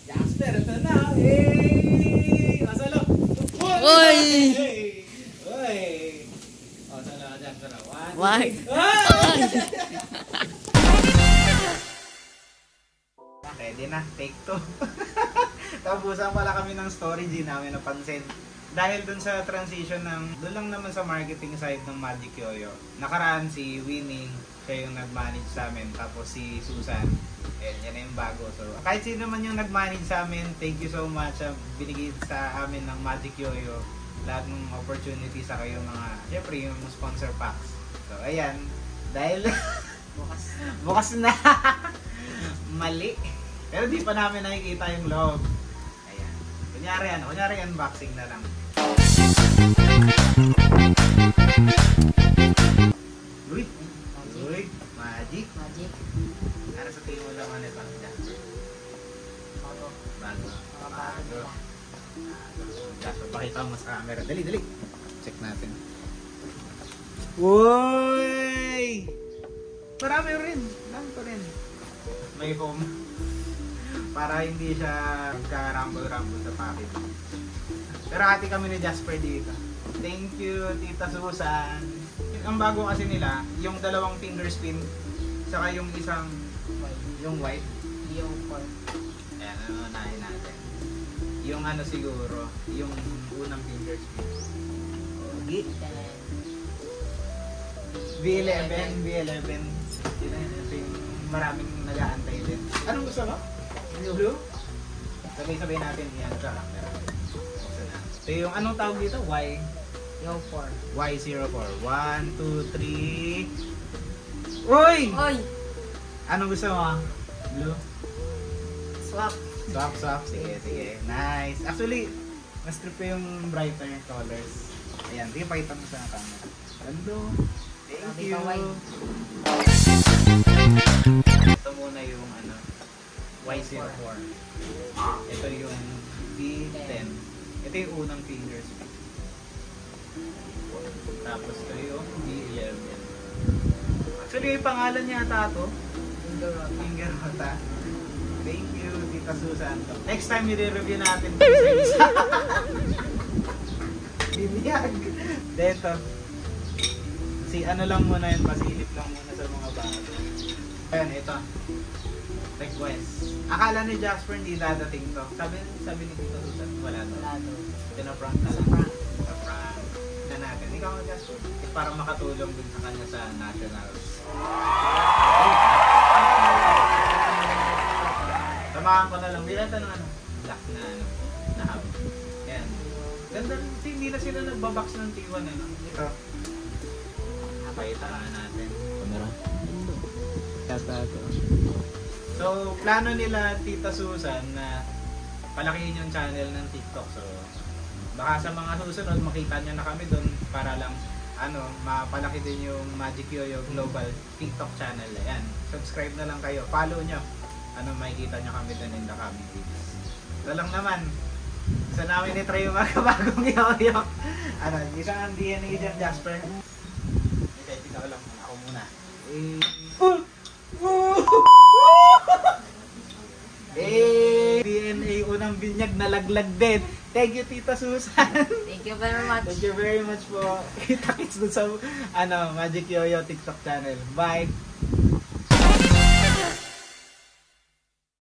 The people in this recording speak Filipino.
Jasper, ito na. Hey! Masalo. Uy! Uy! Masalo ka dyan. Wag. Pwede na. Take 2. Tapusan pala kami ng story, di namin napansin. Dahil dun sa transition doon lang naman sa marketing side ng Magic Yoyo. Nakaraan si Winning, siya yung nag-manage sa amin. Tapos si Susan, yan na yung bago. So, kahit sino man yung nag-manage sa amin, thank you so much. Binigay sa amin ng Magic Yoyo lahat ng opportunity sa kayo mga, syempre yung sponsor packs. So, ayan. Dahil bukas na. Mali. Pero di pa namin nakikita yung loob. Ayan. Kunyari unboxing na lang. Uy! Uy! Magic! Ano sa tingin mo naman ito? Bago. Jasper, pakita mo sa camera. Dali! Check natin. Uy! Marami rin. Dami pa rin. May foam. Para hindi siya magka-rumble-rumble sa packet. Pero hati kami ni Jasper dito. Thank you, Tita Susan. Ang bago kasi nila, yung dalawang finger spin, saka yung isang, yung white. Yung pork. Ayan, unahin natin. Yung ano siguro, yung unang finger spin. Okay. V11. Ito yung maraming nag-aantay din. Anong gusto mo? Blue? Sabay natin yan sa camera. Ito yung anong tawag dito? Yung pork. Y04. 1, 2, 3. Uy! Oy! Anong gusto mo? Blue? Swap. Swap. Sige. Nice. Actually, mas trip ko yung brighter colors. Ayan, sige, pakita mo sa camera. Hello. Thank you. Ito muna yung ano, Y04. Ito yung V10. Ito yung unang fingers. Tapos ito yung V11. Actually, yung pangalan niya ata ito. Finger Rota. Thank you, Tita Susan. Next time, i-review natin ito sa isa. Biniyag. Dito. Si ano lang muna yun, pasilip lang muna sa mga bago. Ayan, ito. Request. Akala ni Jasper hindi dadating to. Sabi ni Tita Susan, wala to. Pinaprank na lang. Pinaprank na natin. Ikaw, Jasper. Para makatulong din sa kanya sa nationals. Samahan ko na lang. Bilata ng ano. Black na ano. Na hub. Yan. Ganda. Hindi na sila nagbabox ng T1 ano. Ito. Pakitaan natin. Kamera. Tatato. So, plano nila Tita Susan na palakihin yung channel ng TikTok. So, baka sa mga susunod makita niyo na kami doon para lang mapalaki din yung Magic Yoyo Global TikTok channel. Ayan. Subscribe na lang kayo. Follow nyo. Makikita nyo kami doon in the coming videos. Ito lang naman. Gusto namin i-try yung mga bagong yoyo. Isang DNA dyan, Jasper. Ikaw lang muna. Ako muna. DNA unang binyag nalaglag din. Thank you, Tita Susan. Thank you very much. Thank you very much po. Kita-kits dun sa Magic Yoyo TikTok channel. Bye.